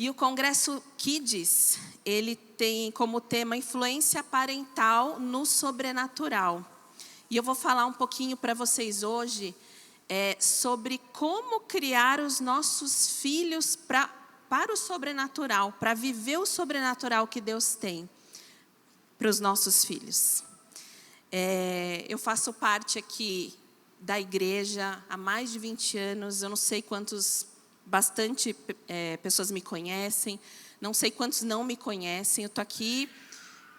E o Congresso Kids, ele tem como tema influência parental no sobrenatural. E eu vou falar um pouquinho para vocês hoje sobre como criar os nossos filhos para o sobrenatural, para viver o sobrenatural que Deus tem para os nossos filhos. Eu faço parte aqui da igreja há mais de 20 anos, eu não sei quantos, bastante pessoas me conhecem, não sei quantos não me conhecem. Eu estou aqui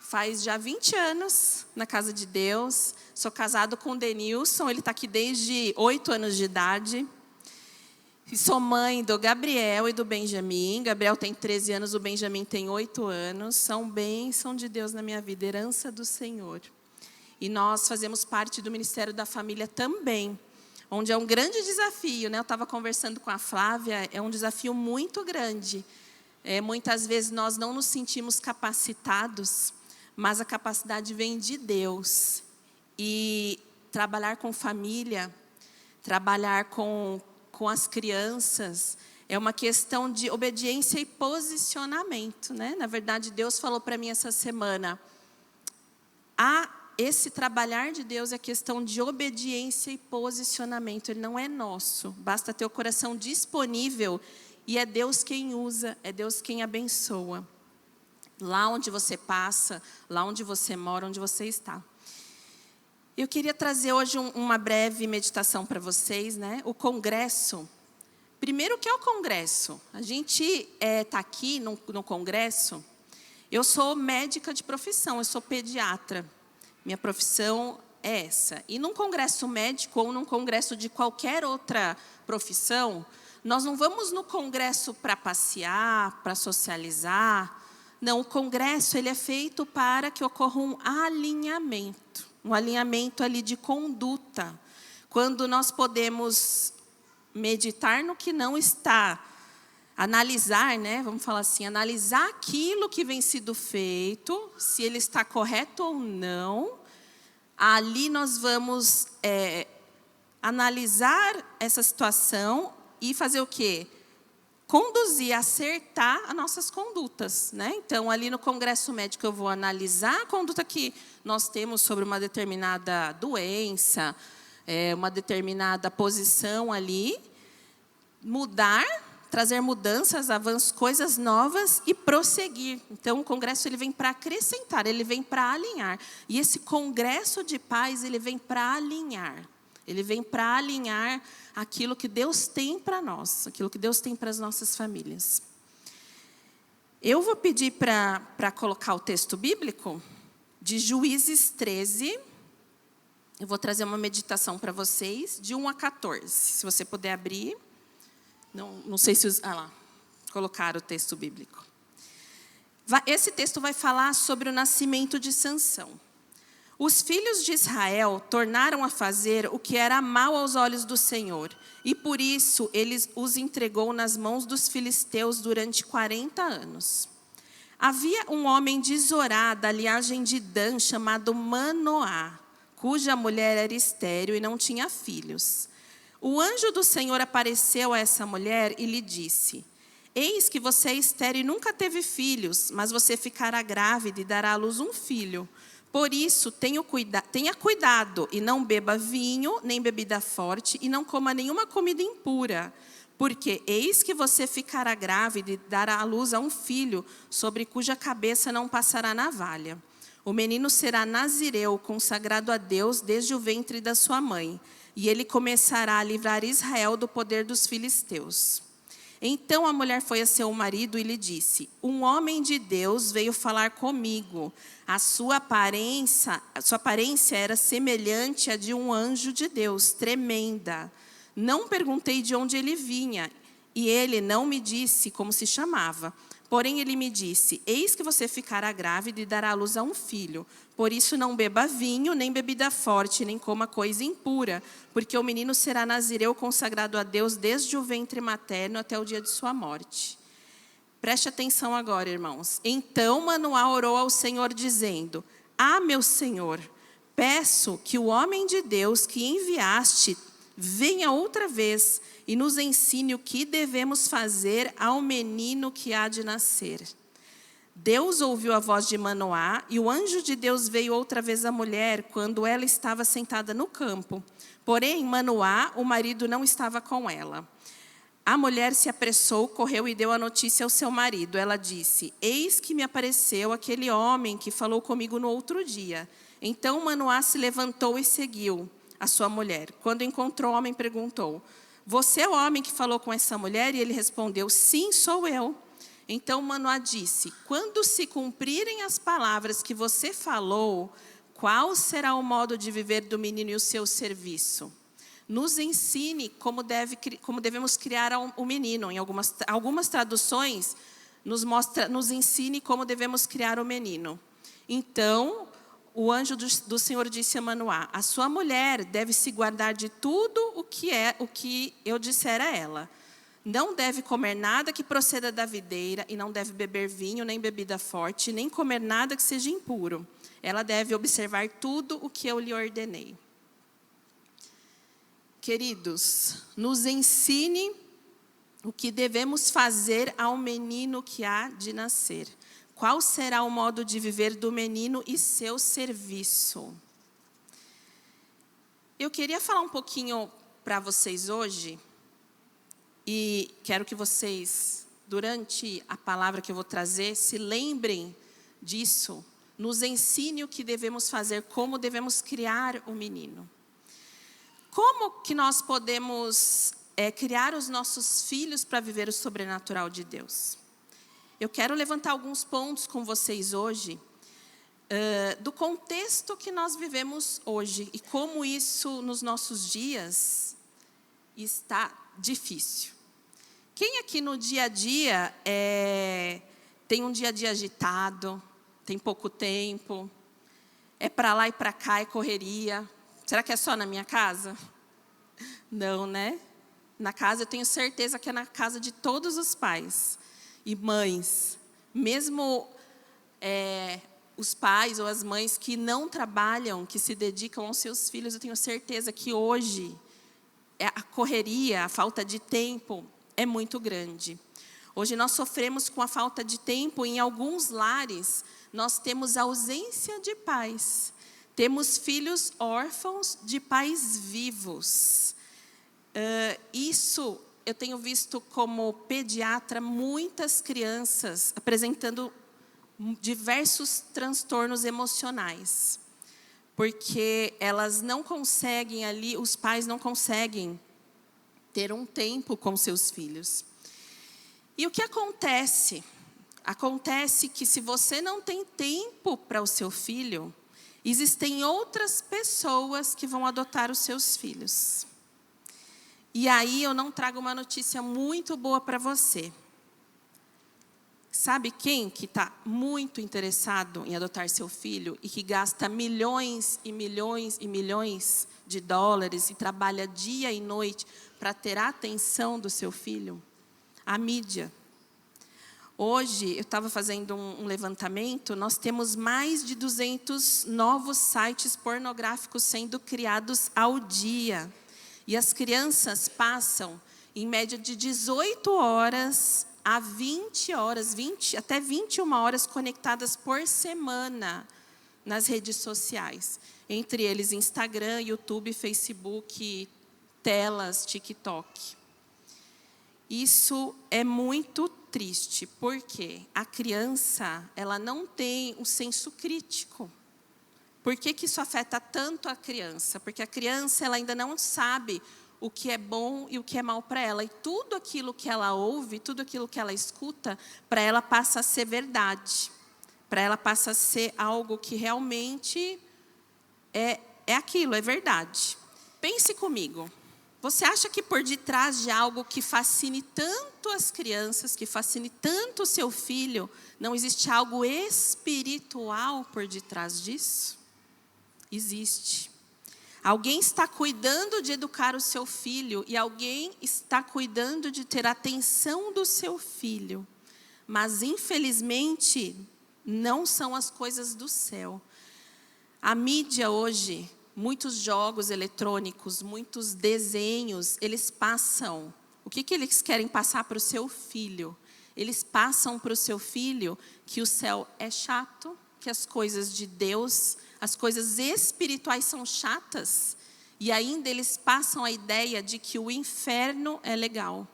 faz já 20 anos na casa de Deus, sou casado com o Denilson, ele está aqui desde 8 anos de idade. E sou mãe do Gabriel e do Benjamin. Gabriel tem 13 anos, o Benjamin tem 8 anos. São bênção de Deus na minha vida, herança do Senhor. E nós fazemos parte do Ministério da Família também, onde é um grande desafio, né? Eu estava conversando com a Flávia, é um desafio muito grande. Muitas vezes nós não nos sentimos capacitados, mas a capacidade vem de Deus. E trabalhar com família, trabalhar com as crianças, é uma questão de obediência e posicionamento, né? Na verdade, Deus falou para mim essa semana, esse trabalhar de Deus é questão de obediência e posicionamento, ele não é nosso. Basta ter o coração disponível e é Deus quem usa, é Deus quem abençoa. Lá onde você passa, lá onde você mora, onde você está. Eu queria trazer hoje uma breve meditação para vocês, né? O congresso. Primeiro, o que é o congresso? A gente está aqui no congresso. Eu sou médica de profissão, eu sou pediatra. Minha profissão é essa. E num congresso médico ou num congresso de qualquer outra profissão, nós não vamos no congresso para passear, para socializar. Não, o congresso ele é feito para que ocorra um alinhamento ali de conduta. Quando nós podemos meditar no que não está, analisar, né? Vamos falar assim, analisar aquilo que vem sido feito, se ele está correto ou não. Ali nós vamos analisar essa situação e fazer o quê? Conduzir, acertar as nossas condutas, né? Então, ali no congresso médico eu vou analisar a conduta que nós temos sobre uma determinada doença, uma determinada posição ali, trazer mudanças, avanços, coisas novas e prosseguir. Então, o congresso ele vem para acrescentar, ele vem para alinhar. E esse congresso de paz, ele vem para alinhar. Ele vem para alinhar aquilo que Deus tem para nós, aquilo que Deus tem para as nossas famílias. Eu vou pedir para colocar o texto bíblico de Juízes 13. Eu vou trazer uma meditação para vocês, de 1 a 14. Se você puder abrir. Não sei se... colocaram o texto bíblico. Esse texto vai falar sobre o nascimento de Sansão. Os filhos de Israel tornaram a fazer o que era mal aos olhos do Senhor, e por isso ele os entregou nas mãos dos filisteus durante 40 anos. Havia um homem de Zorá, da linhagem de Dan, chamado Manoá, cuja mulher era estéril e não tinha filhos. O anjo do Senhor apareceu a essa mulher e lhe disse: eis que você é estéril e nunca teve filhos, mas você ficará grávida e dará à luz um filho. Por isso, tenha cuidado e não beba vinho, nem bebida forte, e não coma nenhuma comida impura. Porque eis que você ficará grávida e dará à luz a um filho, sobre cuja cabeça não passará navalha. O menino será nazireu, consagrado a Deus desde o ventre da sua mãe. E ele começará a livrar Israel do poder dos filisteus. Então a mulher foi a seu marido e lhe disse: um homem de Deus veio falar comigo. A sua aparência era semelhante à de um anjo de Deus, tremenda. Não perguntei de onde ele vinha, e ele não me disse como se chamava. Porém ele me disse: eis que você ficará grávida e dará à luz a um filho. Por isso não beba vinho, nem bebida forte, nem coma coisa impura, porque o menino será nazireu, consagrado a Deus desde o ventre materno até o dia de sua morte. Preste atenção agora, irmãos. Então Manoá orou ao Senhor, dizendo: meu Senhor, peço que o homem de Deus que enviaste venha outra vez e nos ensine o que devemos fazer ao menino que há de nascer. Deus ouviu a voz de Manoá, e o anjo de Deus veio outra vez à mulher, quando ela estava sentada no campo. Porém, Manoá, o marido, não estava com ela. A mulher se apressou, correu e deu a notícia ao seu marido. Ela disse: eis que me apareceu aquele homem que falou comigo no outro dia. Então Manoá se levantou e seguiu a sua mulher. Quando encontrou o homem, perguntou: você é o homem que falou com essa mulher? E ele respondeu: sim, sou eu. Então Manoá disse: quando se cumprirem as palavras que você falou, qual será o modo de viver do menino e o seu serviço? Nos ensine como devemos criar o menino. Em algumas traduções, nos ensine como devemos criar o menino. Então, o anjo do Senhor disse a Manoá: a sua mulher deve se guardar de tudo o que eu disser a ela. Não deve comer nada que proceda da videira, e não deve beber vinho, nem bebida forte, nem comer nada que seja impuro. Ela deve observar tudo o que eu lhe ordenei. Queridos, nos ensine o que devemos fazer ao menino que há de nascer. Qual será o modo de viver do menino e seu serviço? Eu queria falar um pouquinho para vocês hoje, e quero que vocês, durante a palavra que eu vou trazer, se lembrem disso. Nos ensine o que devemos fazer, como devemos criar o menino. Como que nós podemos criar os nossos filhos para viver o sobrenatural de Deus? Eu quero levantar alguns pontos com vocês hoje, do contexto que nós vivemos hoje, e como isso nos nossos dias está difícil. Quem aqui no dia a dia tem um dia a dia agitado, tem pouco tempo, é para lá e para cá, é correria? Será que é só na minha casa? Não, né? Na casa, eu tenho certeza que é na casa de todos os pais e mães. Mesmo os pais ou as mães que não trabalham, que se dedicam aos seus filhos, eu tenho certeza que hoje a correria, a falta de tempo é muito grande. Hoje nós sofremos com a falta de tempo. Em alguns lares, nós temos ausência de pais. Temos filhos órfãos de pais vivos. Isso eu tenho visto como pediatra muitas crianças apresentando diversos transtornos emocionais. Porque elas não conseguem ali, os pais não conseguem ter um tempo com seus filhos. E o que acontece? Acontece que se você não tem tempo para o seu filho, existem outras pessoas que vão adotar os seus filhos. E aí eu não trago uma notícia muito boa para você. Sabe quem que está muito interessado em adotar seu filho e que gasta milhões e milhões e milhões de dólares e trabalha dia e noite para ter a atenção do seu filho? A mídia. Hoje, eu estava fazendo um levantamento, nós temos mais de 200 novos sites pornográficos sendo criados ao dia. E as crianças passam, em média, de 18 horas a 20 horas, até 21 horas conectadas por semana nas redes sociais. Entre eles Instagram, YouTube, Facebook, telas, TikTok. Isso é muito triste, porque a criança, ela não tem o senso crítico. Por que isso afeta tanto a criança? Porque a criança, ela ainda não sabe o que é bom e o que é mal para ela. E tudo aquilo que ela ouve, tudo aquilo que ela escuta, para ela passa a ser verdade. Para ela passa a ser algo que realmente é aquilo, é verdade. Pense comigo. Você acha que por detrás de algo que fascine tanto as crianças, que fascine tanto o seu filho, não existe algo espiritual por detrás disso? Existe. Alguém está cuidando de educar o seu filho e alguém está cuidando de ter a atenção do seu filho. Mas, infelizmente, não são as coisas do céu. A mídia hoje muitos jogos eletrônicos, muitos desenhos, eles passam. O que eles querem passar para o seu filho? Eles passam para o seu filho que o céu é chato, que as coisas de Deus, as coisas espirituais são chatas. E ainda eles passam a ideia de que o inferno é legal.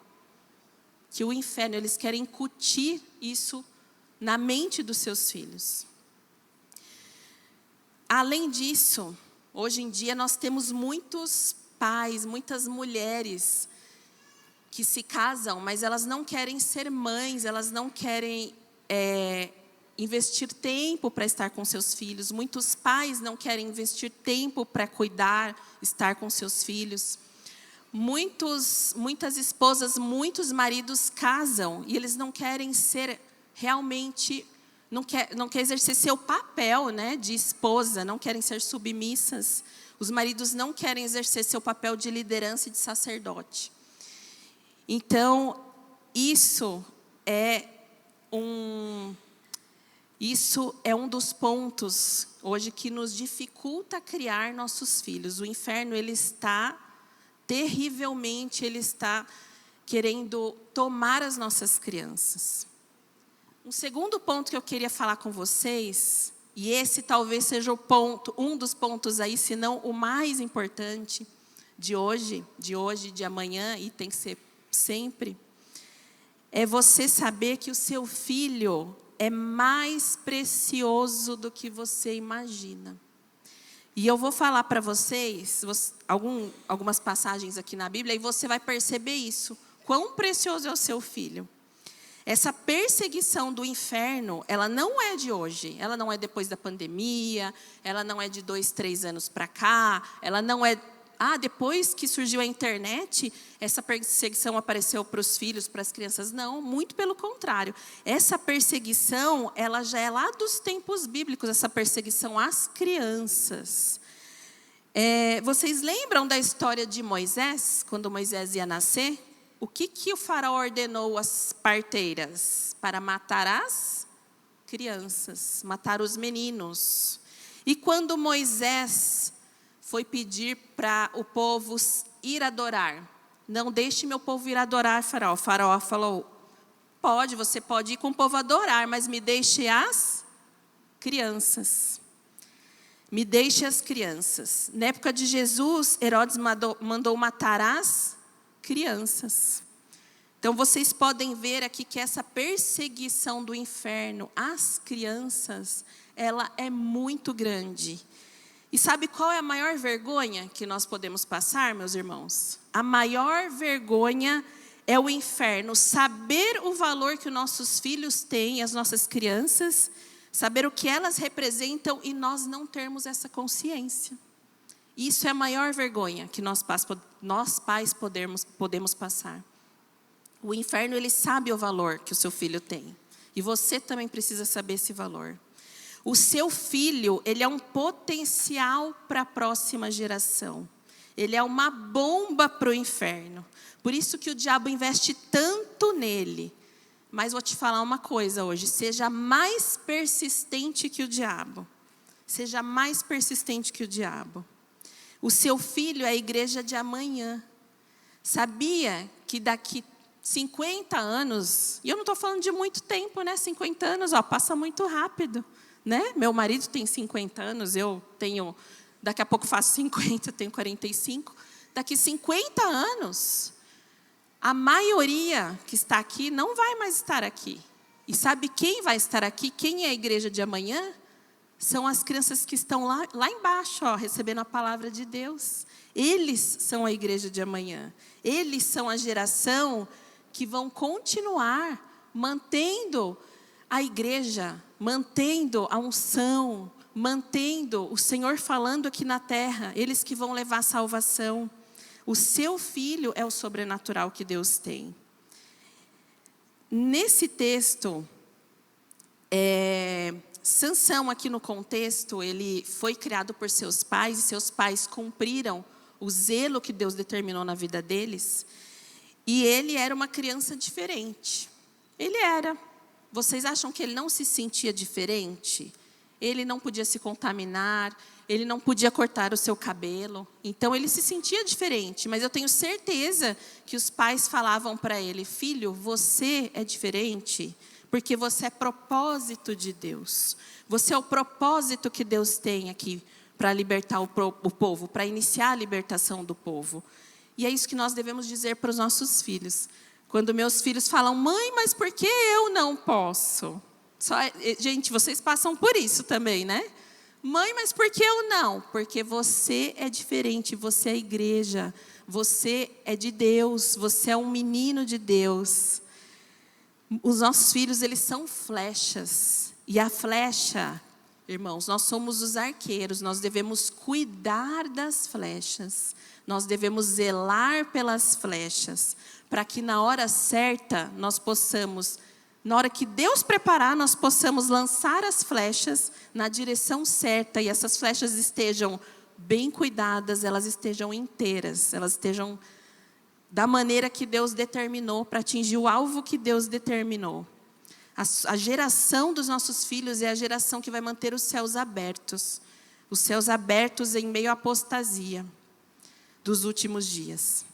Que o inferno, eles querem incutir isso na mente dos seus filhos. Além disso, hoje em dia nós temos muitos pais, muitas mulheres que se casam, mas elas não querem ser mães, elas não querem investir tempo para estar com seus filhos. Muitos pais não querem investir tempo para cuidar, estar com seus filhos. Muitas esposas, muitos maridos casam e eles não querem ser realmente, não quer exercer seu papel, né, de esposa, não querem ser submissas. Os maridos não querem exercer seu papel de liderança e de sacerdote. Então, isso é um dos pontos hoje que nos dificulta criar nossos filhos. O inferno, ele está terrivelmente, ele está querendo tomar as nossas crianças. Um segundo ponto que eu queria falar com vocês, e esse talvez seja um dos pontos aí, se não o mais importante de hoje, de amanhã, e tem que ser sempre, é você saber que o seu filho é mais precioso do que você imagina. E eu vou falar para vocês algumas passagens aqui na Bíblia, e você vai perceber isso. Quão precioso é o seu filho. Essa perseguição do inferno, ela não é de hoje. Ela não é depois da pandemia, ela não é de 2, 3 anos para cá, ela não é... depois que surgiu a internet, essa perseguição apareceu para os filhos, para as crianças. Não, muito pelo contrário. Essa perseguição, ela já é lá dos tempos bíblicos, essa perseguição às crianças. Vocês lembram da história de Moisés, quando Moisés ia nascer? O que o faraó ordenou às parteiras? Para matar as crianças, matar os meninos. E quando Moisés foi pedir para o povo ir adorar. Não deixe meu povo ir adorar, faraó. O faraó falou, você pode ir com o povo adorar, mas me deixe as crianças. Me deixe as crianças. Na época de Jesus, Herodes mandou matar as crianças. Então, vocês podem ver aqui que essa perseguição do inferno às crianças, ela é muito grande. E sabe qual é a maior vergonha que nós podemos passar, meus irmãos? A maior vergonha é o inferno saber o valor que os nossos filhos têm, as nossas crianças, saber o que elas representam e nós não termos essa consciência. Isso é a maior vergonha que nós pais podemos passar. O inferno, ele sabe o valor que o seu filho tem. E você também precisa saber esse valor. O seu filho, ele é um potencial para a próxima geração. Ele é uma bomba para o inferno. Por isso que o diabo investe tanto nele. Mas vou te falar uma coisa hoje. Seja mais persistente que o diabo. Seja mais persistente que o diabo. O seu filho é a igreja de amanhã. Sabia que daqui 50 anos... E eu não estou falando de muito tempo, né? 50 anos, passa muito rápido. Né? Meu marido tem 50 anos, eu tenho... Daqui a pouco faço 50, tenho 45. Daqui 50 anos, a maioria que está aqui não vai mais estar aqui. E sabe quem vai estar aqui? Quem é a igreja de amanhã? São as crianças que estão lá embaixo, recebendo a palavra de Deus. Eles são a igreja de amanhã. Eles são a geração que vão continuar mantendo a igreja, mantendo a unção, mantendo o Senhor falando aqui na terra. Eles que vão levar a salvação. O seu filho é o sobrenatural que Deus tem. Nesse texto, Sansão, aqui no contexto, ele foi criado por seus pais, e seus pais cumpriram o zelo que Deus determinou na vida deles. E ele era uma criança diferente. Ele era. Vocês acham que ele não se sentia diferente? ele não podia se contaminar, ele não podia cortar o seu cabelo. Então, ele se sentia diferente. Mas eu tenho certeza que os pais falavam para ele: filho, você é diferente porque você é propósito de Deus. Você é o propósito que Deus tem aqui para libertar o povo, para iniciar a libertação do povo. E é isso que nós devemos dizer para os nossos filhos. Quando meus filhos falam: mãe, mas por que eu não posso? Gente, vocês passam por isso também, né? Mãe, mas por que eu não? Porque você é diferente, você é igreja, você é de Deus, você é um menino de Deus. Os nossos filhos, eles são flechas. E a flecha, irmãos, nós somos os arqueiros, nós devemos cuidar das flechas. Nós devemos zelar pelas flechas, para que na hora certa nós possamos, na hora que Deus preparar, nós possamos lançar as flechas na direção certa e essas flechas estejam bem cuidadas, elas estejam inteiras, elas estejam da maneira que Deus determinou para atingir o alvo que Deus determinou. A geração dos nossos filhos é a geração que vai manter os céus abertos em meio à apostasia dos últimos dias.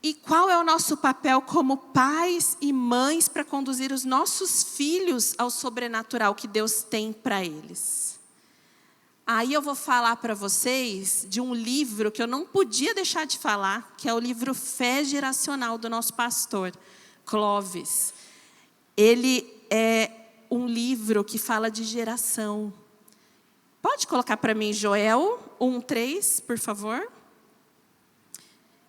E qual é o nosso papel como pais e mães para conduzir os nossos filhos ao sobrenatural que Deus tem para eles? Aí eu vou falar para vocês de um livro que eu não podia deixar de falar, que é o livro Fé Geracional do nosso pastor, Clóvis. Ele é um livro que fala de geração. Pode colocar para mim Joel 1:3, por favor?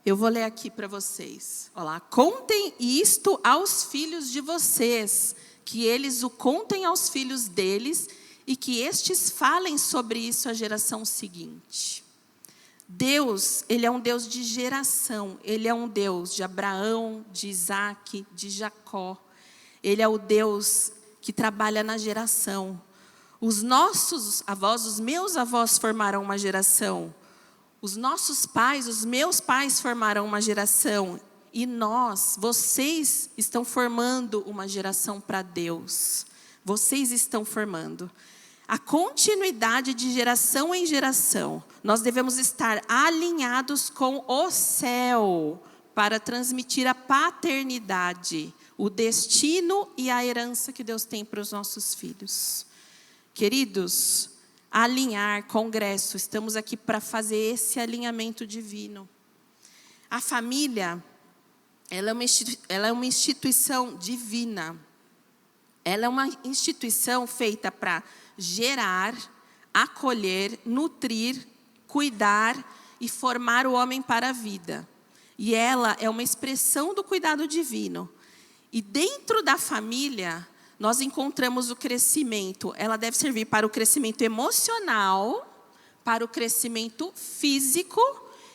Eu vou ler aqui para vocês. Olha lá. Contem isto aos filhos de vocês, que eles o contem aos filhos deles, e que estes falem sobre isso à geração seguinte. Deus, Ele é um Deus de geração. Ele é um Deus de Abraão, de Isaac, de Jacó. Ele é o Deus que trabalha na geração. Os nossos avós, os meus avós formaram uma geração. Os nossos pais, os meus pais formaram uma geração. E nós, vocês estão formando uma geração para Deus. Vocês estão formando. A continuidade de geração em geração. Nós devemos estar alinhados com o céu para transmitir a paternidade, o destino e a herança que Deus tem para os nossos filhos. Queridos, alinhar, congresso, estamos aqui para fazer esse alinhamento divino. A família, ela é uma instituição divina. Ela é uma instituição feita para gerar, acolher, nutrir, cuidar e formar o homem para a vida. E ela é uma expressão do cuidado divino. E dentro da família, nós encontramos o crescimento. Ela deve servir para o crescimento emocional, para o crescimento físico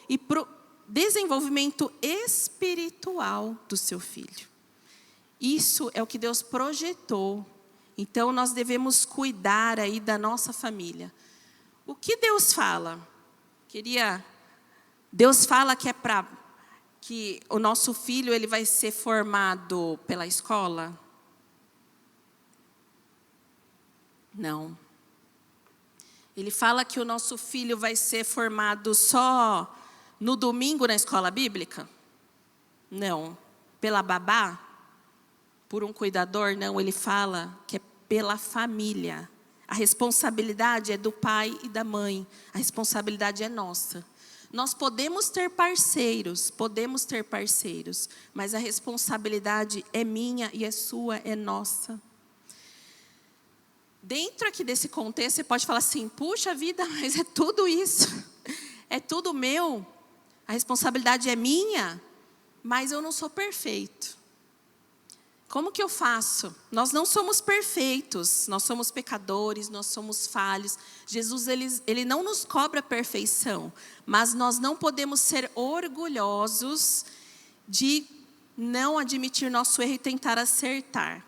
e para o desenvolvimento espiritual do seu filho. Isso é o que Deus projetou. Então, nós devemos cuidar aí da nossa família. O que Deus fala? Deus fala que é para que o nosso filho ele vai ser formado pela escola? Não. Ele fala que o nosso filho vai ser formado só no domingo na escola bíblica? Não. Pela babá? Por um cuidador? Não, ele fala que é pela família. A responsabilidade é do pai e da mãe. A responsabilidade é nossa. Nós podemos ter parceiros, mas a responsabilidade é minha e é sua, é nossa. Dentro aqui desse contexto, você pode falar assim: puxa vida, mas é tudo isso. É tudo meu. A responsabilidade é minha, mas eu não sou perfeito. Como que eu faço? Nós não somos perfeitos, nós somos pecadores, nós somos falhos. Jesus, ele não nos cobra perfeição, mas nós não podemos ser orgulhosos de não admitir nosso erro e tentar acertar.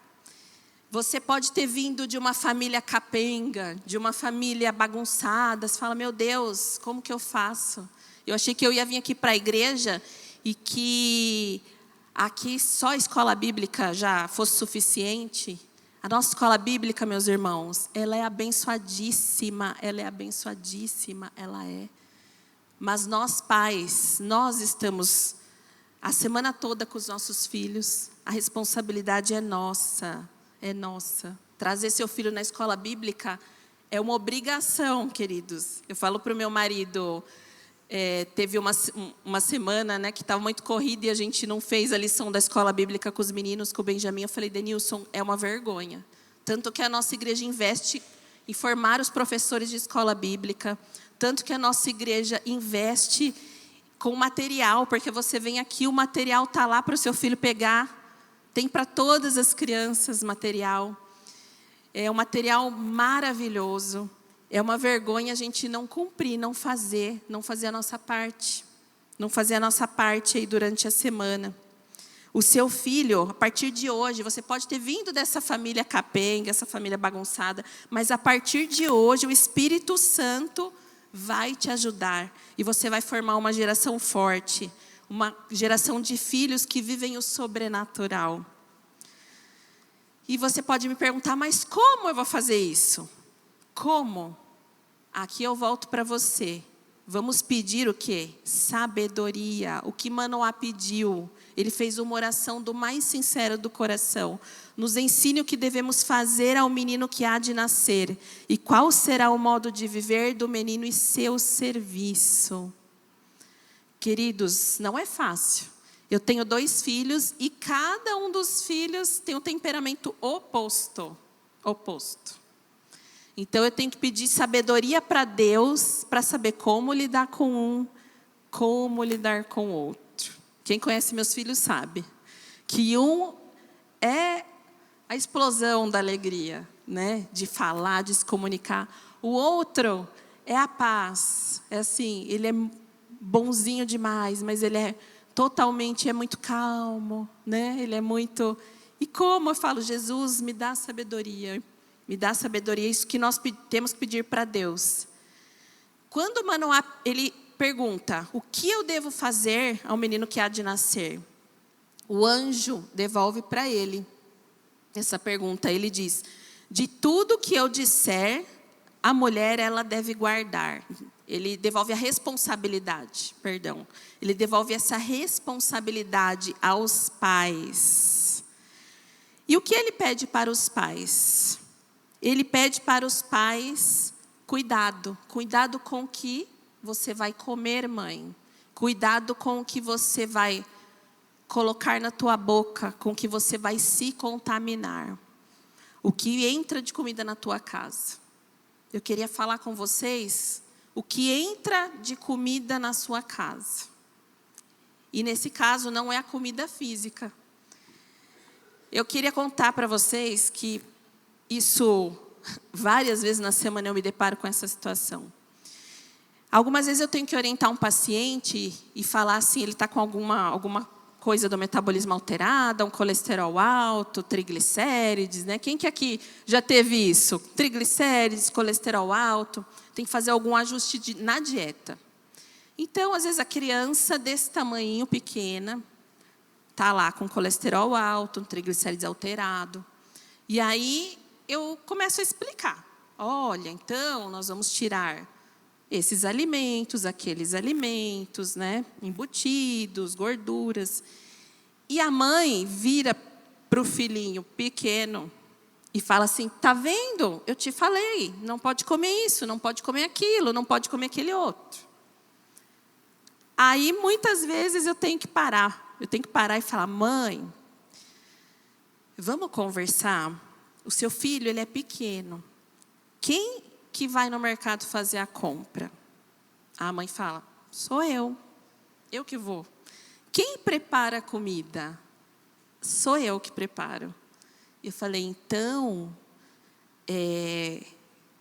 Você pode ter vindo de uma família capenga, de uma família bagunçada. Você fala: meu Deus, como que eu faço? Eu achei que eu ia vir aqui para a igreja e que aqui só a escola bíblica já fosse suficiente. A nossa escola bíblica, meus irmãos, ela é abençoadíssima, ela é. Mas nós pais, nós estamos a semana toda com os nossos filhos, a responsabilidade é nossa, é nossa. Trazer seu filho na escola bíblica é uma obrigação, queridos. Eu falo para o meu marido, teve uma semana, né, que estava muito corrida e a gente não fez a lição da escola bíblica com os meninos, com o Benjamin. Eu falei, Denilson, é uma vergonha. Tanto que a nossa igreja investe em formar os professores de escola bíblica, tanto que a nossa igreja investe com material, porque você vem aqui, o material está lá para o seu filho pegar, tem para todas as crianças material. É um material maravilhoso. É uma vergonha a gente não cumprir, não fazer a nossa parte. Não fazer a nossa parte aí durante a semana. O seu filho, a partir de hoje, você pode ter vindo dessa família capenga, essa família bagunçada, mas a partir de hoje o Espírito Santo vai te ajudar. E você vai formar uma geração forte, uma geração de filhos que vivem o sobrenatural. E você pode me perguntar, mas como eu vou fazer isso? Como? Aqui eu volto para você. Vamos pedir o quê? Sabedoria. O que Manoá pediu? Ele fez uma oração do mais sincero do coração. Nos ensine o que devemos fazer ao menino que há de nascer. E qual será o modo de viver do menino e seu serviço. Queridos, não é fácil. Eu tenho 2 filhos e cada um dos filhos tem um temperamento oposto. Então eu tenho que pedir sabedoria para Deus para saber como lidar com um, como lidar com o outro. Quem conhece meus filhos sabe que um é a explosão da alegria, né? De falar, de se comunicar. O outro é a paz. É assim, ele é bonzinho demais, mas ele é muito calmo, né? Ele é muito... E como eu falo, Jesus, me dá sabedoria. Me dá sabedoria, isso que nós temos que pedir para Deus. Quando Manoá, ele pergunta, o que eu devo fazer ao menino que há de nascer? O anjo devolve para ele essa pergunta. Ele diz, de tudo que eu disser, a mulher ela deve guardar. Ele devolve a responsabilidade, perdão. Ele devolve essa responsabilidade aos pais. E o que ele pede para os pais? Ele pede para os pais cuidado. Cuidado com o que você vai comer, mãe. Cuidado com o que você vai colocar na tua boca, com o que você vai se contaminar. O que entra de comida na tua casa. Eu queria falar com vocês o que entra de comida na sua casa. E nesse caso não é a comida física. Eu queria contar para vocês que isso, várias vezes na semana eu me deparo com essa situação. Algumas vezes eu tenho que orientar um paciente e falar assim, ele está com alguma coisa do metabolismo alterado, um colesterol alto, triglicérides, né? Quem que aqui já teve isso? Triglicérides, colesterol alto, tem que fazer algum ajuste na dieta. Então, às vezes a criança desse tamanho, pequena, está lá com colesterol alto, um triglicérides alterado. E aí eu começo a explicar. Olha, então nós vamos tirar esses alimentos, aqueles alimentos, né? Embutidos, gorduras. E a mãe vira para o filhinho pequeno e fala assim, tá vendo? Eu te falei, não pode comer isso, não pode comer aquilo, não pode comer aquele outro. Aí, muitas vezes, eu tenho que parar. Eu tenho que parar e falar, mãe, vamos conversar? O seu filho, ele é pequeno. Quem que vai no mercado fazer a compra? A mãe fala, sou eu. Eu que vou. Quem prepara a comida? Sou eu que preparo. Eu falei, então,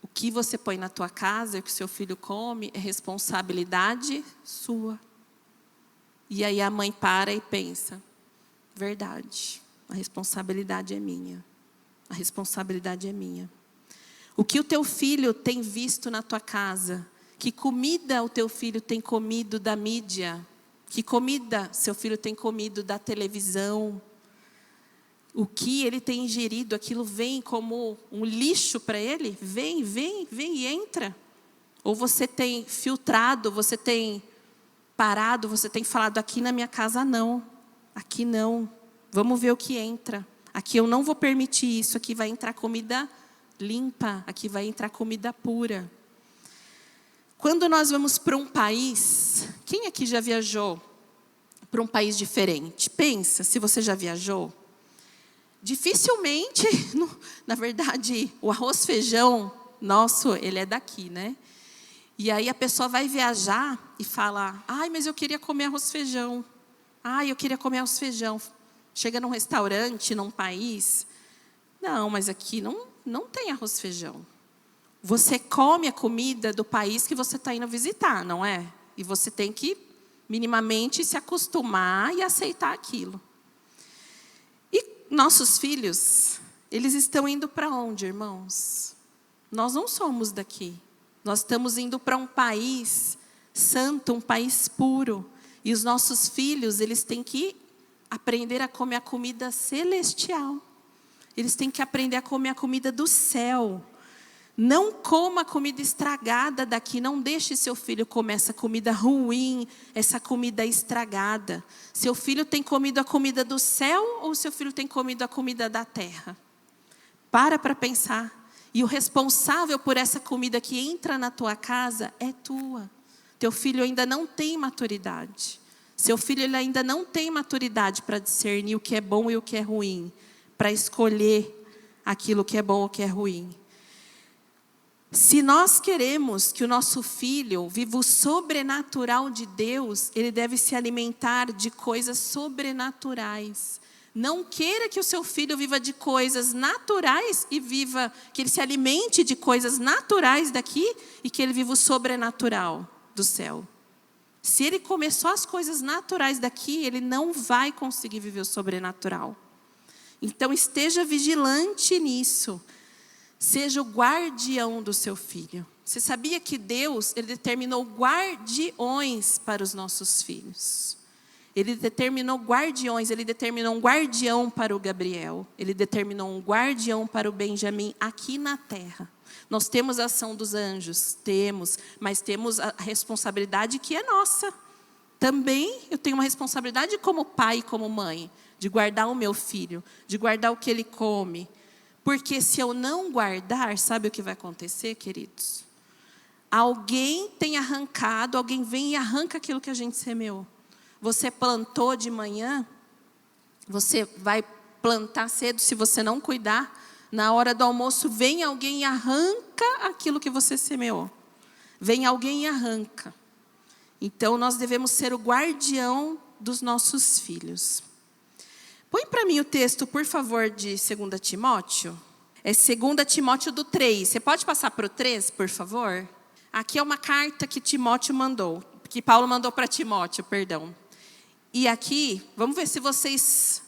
o que você põe na tua casa, o que o seu filho come, é responsabilidade sua. E aí a mãe para e pensa, verdade, a responsabilidade é minha. A responsabilidade é minha. O que o teu filho tem visto na tua casa? Que comida o teu filho tem comido da mídia? Que comida seu filho tem comido da televisão? o que ele tem ingerido, aquilo vem como um lixo para ele? Vem e entra. Ou você tem filtrado, você tem parado, você tem falado, aqui na minha casa não, aqui não. Vamos ver o que entra. Aqui eu não vou permitir isso, aqui vai entrar comida limpa, aqui vai entrar comida pura. Quando nós vamos para um país, quem aqui já viajou para um país diferente? Pensa, se você já viajou. Dificilmente, na verdade, o arroz feijão nosso, ele é daqui, né? E aí a pessoa vai viajar e fala, ai, mas eu queria comer arroz feijão. Ai, eu queria comer arroz feijão. Chega num restaurante, num país, não, mas aqui não tem arroz feijão. Você come a comida do país que você está indo visitar, não é? E você tem que minimamente se acostumar e aceitar aquilo. Nossos filhos, eles estão indo para onde, irmãos? Nós não somos daqui. Nós estamos indo para um país santo, um país puro. E os nossos filhos, eles têm que aprender a comer a comida celestial. Eles têm que aprender a comer a comida do céu. Não coma comida estragada daqui, não deixe seu filho comer essa comida ruim, essa comida estragada. Seu filho tem comido a comida do céu ou seu filho tem comido a comida da terra? Para pensar. E o responsável por essa comida que entra na tua casa é tua. Teu filho ainda não tem maturidade. Seu filho ele ainda não tem maturidade para discernir o que é bom e o que é ruim, para escolher aquilo que é bom ou o que é ruim. Se nós queremos que o nosso filho viva o sobrenatural de Deus, ele deve se alimentar de coisas sobrenaturais. Não queira que o seu filho viva de coisas naturais e que ele se alimente de coisas naturais daqui e que ele viva o sobrenatural do céu. Se ele comer só as coisas naturais daqui, ele não vai conseguir viver o sobrenatural. Então esteja vigilante nisso. Seja o guardião do seu filho. Você sabia que Deus, ele determinou guardiões para os nossos filhos? Ele determinou guardiões, ele determinou um guardião para o Gabriel. Ele determinou um guardião para o Benjamim aqui na terra. Nós temos a ação dos anjos, mas temos a responsabilidade que é nossa. Também eu tenho uma responsabilidade como pai e como mãe, de guardar o meu filho, de guardar o que ele come. Porque se eu não guardar, sabe o que vai acontecer, queridos? Alguém tem arrancado, alguém vem e arranca aquilo que a gente semeou. Você plantou de manhã, você vai plantar cedo, se você não cuidar, na hora do almoço vem alguém e arranca aquilo que você semeou. Vem alguém e arranca. Então nós devemos ser o guardião dos nossos filhos. Põe para mim o texto, por favor, de 2 Timóteo. É 2 Timóteo do 3. Você pode passar para o 3, por favor? Aqui é uma carta que Timóteo mandou. Que Paulo mandou para Timóteo, perdão. E aqui, vamos ver se vocês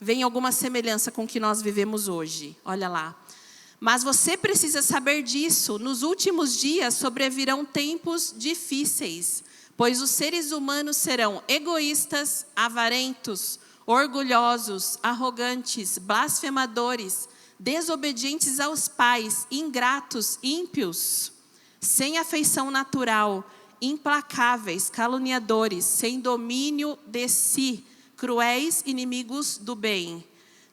veem alguma semelhança com o que nós vivemos hoje. Olha lá. Mas você precisa saber disso. Nos últimos dias sobrevirão tempos difíceis. Pois os seres humanos serão egoístas, avarentos, orgulhosos, arrogantes, blasfemadores, desobedientes aos pais, ingratos, ímpios, sem afeição natural, implacáveis, caluniadores, sem domínio de si, cruéis, inimigos do bem,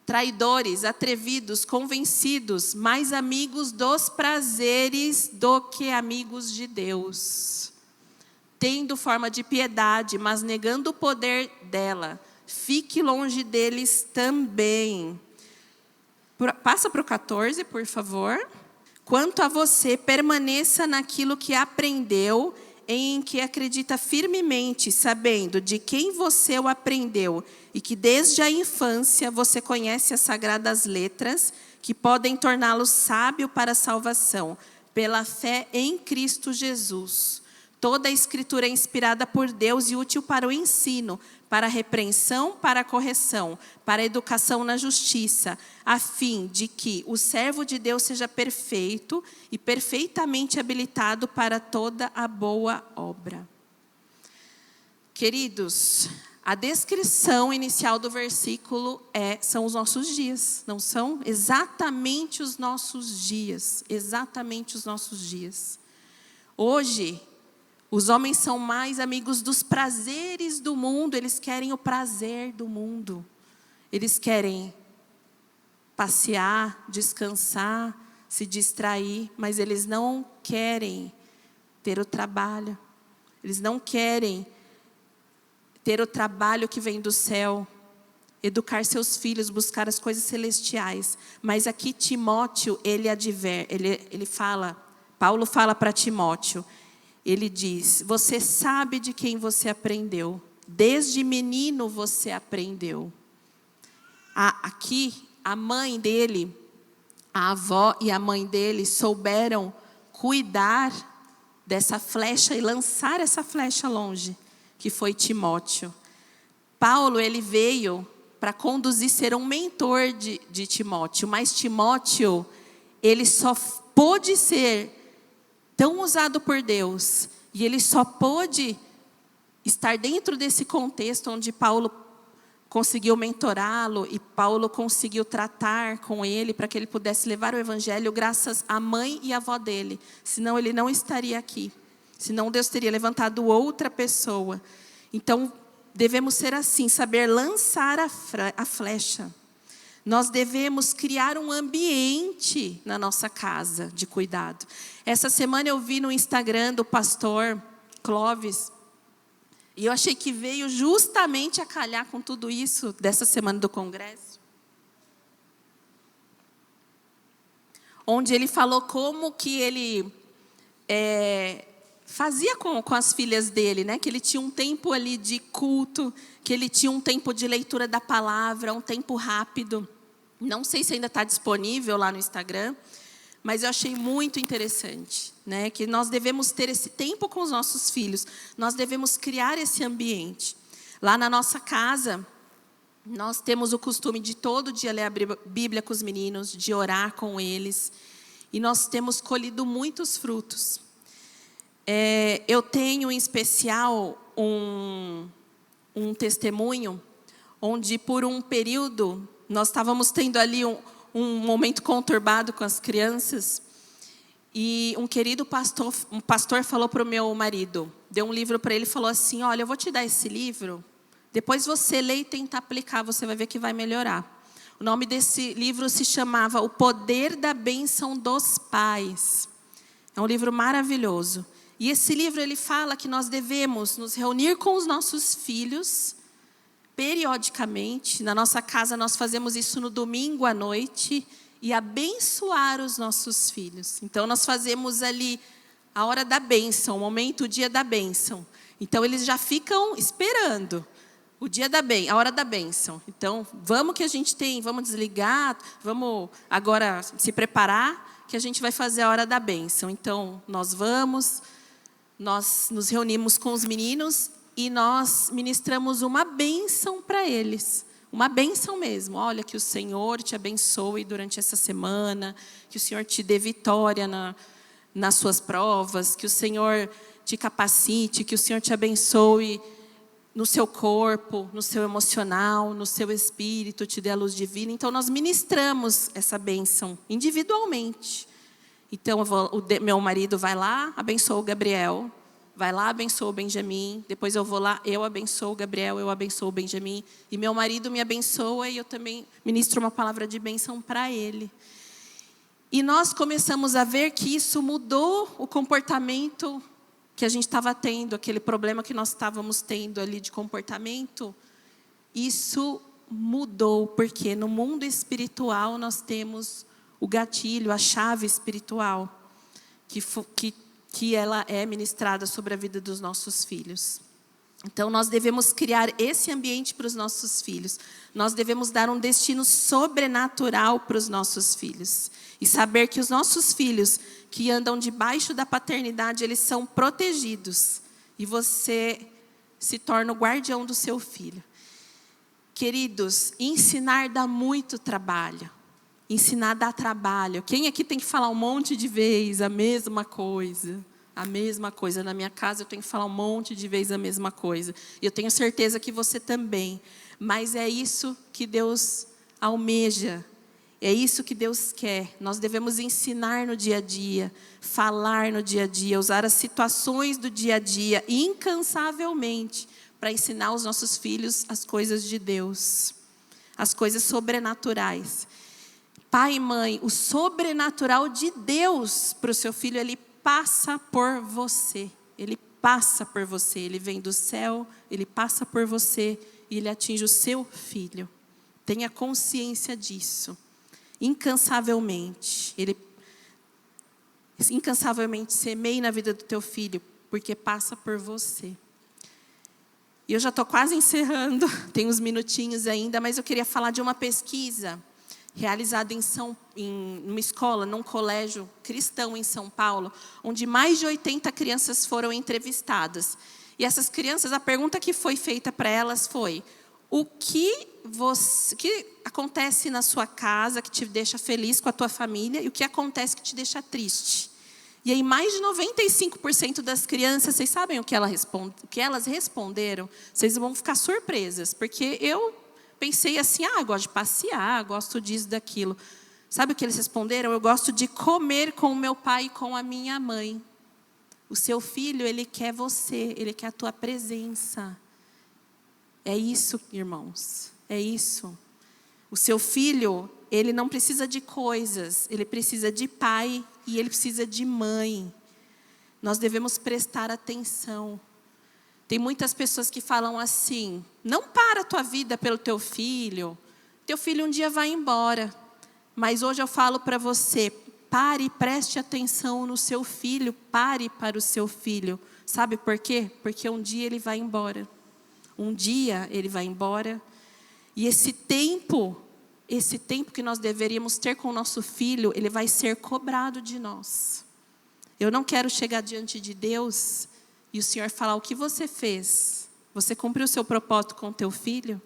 traidores, atrevidos, convencidos, mais amigos dos prazeres do que amigos de Deus, tendo forma de piedade, mas negando o poder dela. Fique longe deles também. Passa para o 14, por favor. Quanto a você, permaneça naquilo que aprendeu, em que acredita firmemente, sabendo de quem você o aprendeu, e que desde a infância você conhece as sagradas letras, que podem torná-lo sábio para a salvação, pela fé em Cristo Jesus. Toda a Escritura é inspirada por Deus e útil para o ensino, para a repreensão, para a correção, para a educação na justiça, a fim de que o servo de Deus seja perfeito e perfeitamente habilitado para toda a boa obra. Queridos, A descrição inicial do versículo são os nossos dias, não são? Exatamente os nossos dias, exatamente os nossos dias. Hoje, os homens são mais amigos dos prazeres do mundo, eles querem o prazer do mundo. Eles querem passear, descansar, se distrair, mas eles não querem ter o trabalho. Eles não querem ter o trabalho que vem do céu, educar seus filhos, buscar as coisas celestiais. Mas aqui Timóteo, ele fala, Paulo fala para Timóteo, ele diz, você sabe de quem você aprendeu, desde menino você aprendeu. Aqui, a mãe dele, a avó e a mãe dele souberam cuidar dessa flecha e lançar essa flecha longe, que foi Timóteo. Paulo, ele veio para conduzir, ser um mentor de Timóteo, mas Timóteo, ele só pôde ser tão usado por Deus, e ele só pôde estar dentro desse contexto onde Paulo conseguiu mentorá-lo, e Paulo conseguiu tratar com ele, para que ele pudesse levar o evangelho, graças à mãe e à avó dele, senão ele não estaria aqui. Senão Deus teria levantado outra pessoa. Então, devemos ser assim, saber lançar a flecha. Nós devemos criar um ambiente na nossa casa de cuidado. Essa semana eu vi no Instagram do pastor Clóvis, e eu achei que veio justamente a calhar com tudo isso dessa semana do congresso. Onde ele falou como que ele fazia com as filhas dele, né? Que ele tinha um tempo ali de culto, que ele tinha um tempo de leitura da palavra, um tempo rápido. Não sei se ainda está disponível lá no Instagram, mas eu achei muito interessante, né? Que nós devemos ter esse tempo com os nossos filhos, nós devemos criar esse ambiente. Lá na nossa casa, nós temos o costume de todo dia ler a Bíblia com os meninos, de orar com eles, e nós temos colhido muitos frutos. Eu tenho em especial um testemunho, onde por um período nós estávamos tendo ali um momento conturbado com as crianças, e um querido pastor falou para o meu marido, deu um livro para ele e falou assim, olha, eu vou te dar esse livro, depois você lê e tenta aplicar, você vai ver que vai melhorar. O nome desse livro se chamava O Poder da Bênção dos Pais. É um livro maravilhoso. E esse livro, ele fala que nós devemos nos reunir com os nossos filhos, periodicamente. Na nossa casa, nós fazemos isso no domingo à noite, e abençoar os nossos filhos. Então, nós fazemos ali a hora da bênção, o momento, o dia da bênção. Então, eles já ficam esperando a hora da bênção. Então, vamos que a gente tem, vamos desligar, vamos agora se preparar, que a gente vai fazer a hora da bênção. Então, nós nos reunimos com os meninos e nós ministramos uma bênção para eles. Uma bênção mesmo. Olha, que o Senhor te abençoe durante essa semana, que o Senhor te dê vitória nas suas provas, que o Senhor te capacite, que o Senhor te abençoe no seu corpo, no seu emocional, no seu espírito, te dê a luz divina. Então, nós ministramos essa bênção individualmente. Então, meu marido vai lá, abençoa o Gabriel. Vai lá, abençoa o Benjamin. Depois eu vou lá, eu abençoo o Gabriel, eu abençoo o Benjamin. E meu marido me abençoa e eu também ministro uma palavra de bênção para ele. E nós começamos a ver que isso mudou o comportamento que a gente estava tendo, aquele problema que nós estávamos tendo ali de comportamento. Isso mudou, porque no mundo espiritual nós temos o gatilho, a chave espiritual, que ela é ministrada sobre a vida dos nossos filhos. Então, nós devemos criar esse ambiente para os nossos filhos. Nós devemos dar um destino sobrenatural para os nossos filhos. E saber que os nossos filhos que andam debaixo da paternidade, eles são protegidos. E você se torna o guardião do seu filho. Queridos, ensinar dá muito trabalho. Ensinar dá trabalho. Quem aqui tem que falar um monte de vezes a mesma coisa? A mesma coisa. Na minha casa eu tenho que falar um monte de vezes a mesma coisa. E eu tenho certeza que você também. Mas é isso que Deus almeja. É isso que Deus quer. Nós devemos ensinar no dia a dia, falar no dia a dia, usar as situações do dia a dia incansavelmente para ensinar aos nossos filhos as coisas de Deus, as coisas sobrenaturais. Pai e mãe, o sobrenatural de Deus para o seu filho, ele passa por você. Ele passa por você. Ele vem do céu, ele passa por você e ele atinge o seu filho. Tenha consciência disso. Incansavelmente. Incansavelmente semeie na vida do teu filho, porque passa por você. E eu já estou quase encerrando, tem uns minutinhos ainda, mas eu queria falar de uma pesquisa realizada numa escola, num colégio cristão em São Paulo, onde mais de 80 crianças foram entrevistadas. E essas crianças, a pergunta que foi feita para elas foi: o que acontece na sua casa que te deixa feliz com a tua família e o que acontece que te deixa triste? E aí mais de 95% das crianças, vocês sabem o que elas responderam? Vocês vão ficar surpresas, porque eu pensei assim, eu gosto de passear, gosto disso, daquilo. Sabe o que eles responderam? Eu gosto de comer com o meu pai e com a minha mãe. O seu filho, ele quer você, ele quer a tua presença. É isso, irmãos, é isso. O seu filho, ele não precisa de coisas, ele precisa de pai e ele precisa de mãe. Nós devemos prestar atenção. Tem muitas pessoas que falam assim: não para a tua vida pelo teu filho um dia vai embora. Mas hoje eu falo para você, pare e preste atenção no seu filho, pare para o seu filho. Sabe por quê? Porque um dia ele vai embora. Um dia ele vai embora. E esse tempo que nós deveríamos ter com o nosso filho, ele vai ser cobrado de nós. Eu não quero chegar diante de Deus e o Senhor falar: o que você fez? Você cumpriu o seu propósito com o teu filho?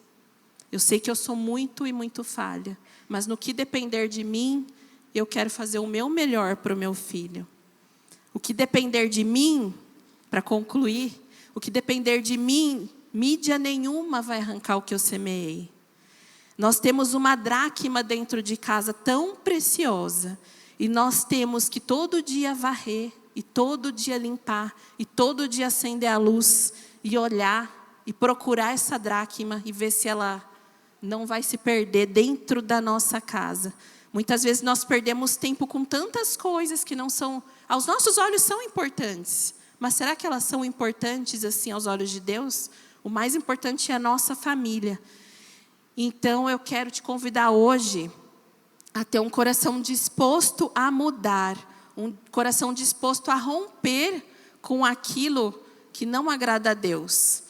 Eu sei que eu sou muito e muito falha, mas no que depender de mim, eu quero fazer o meu melhor para o meu filho. O que depender de mim, para concluir, o que depender de mim, mídia nenhuma vai arrancar o que eu semeei. Nós temos uma dracma dentro de casa tão preciosa, e nós temos que todo dia varrer, e todo dia limpar, e todo dia acender a luz, e olhar, e procurar essa dracma, e ver se ela não vai se perder dentro da nossa casa. Muitas vezes nós perdemos tempo com tantas coisas que não são, aos nossos olhos são importantes, mas será que elas são importantes assim aos olhos de Deus? O mais importante é a nossa família. Então eu quero te convidar hoje a ter um coração disposto a mudar, um coração disposto a romper com aquilo que não agrada a Deus.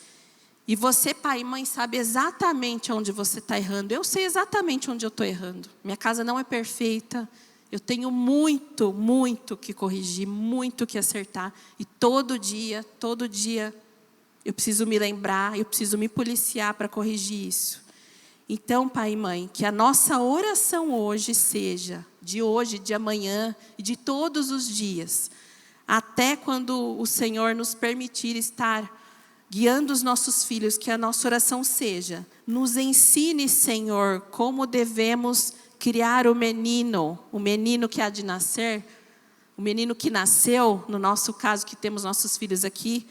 E você, pai e mãe, sabe exatamente onde você está errando. Eu sei exatamente onde eu estou errando. Minha casa não é perfeita. Eu tenho muito, muito que corrigir, muito que acertar. E todo dia, eu preciso me lembrar, eu preciso me policiar para corrigir isso. Então, pai e mãe, que a nossa oração hoje seja, de hoje, de amanhã e de todos os dias, até quando o Senhor nos permitir estar guiando os nossos filhos, que a nossa oração seja: nos ensine, Senhor, como devemos criar o menino que há de nascer, o menino que nasceu, no nosso caso que temos nossos filhos aqui,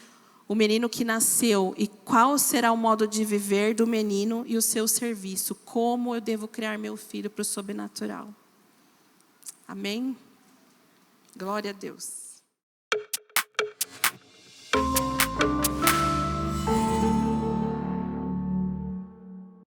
o menino que nasceu, e qual será o modo de viver do menino e o seu serviço, como eu devo criar meu filho para o sobrenatural. Amém? Glória a Deus.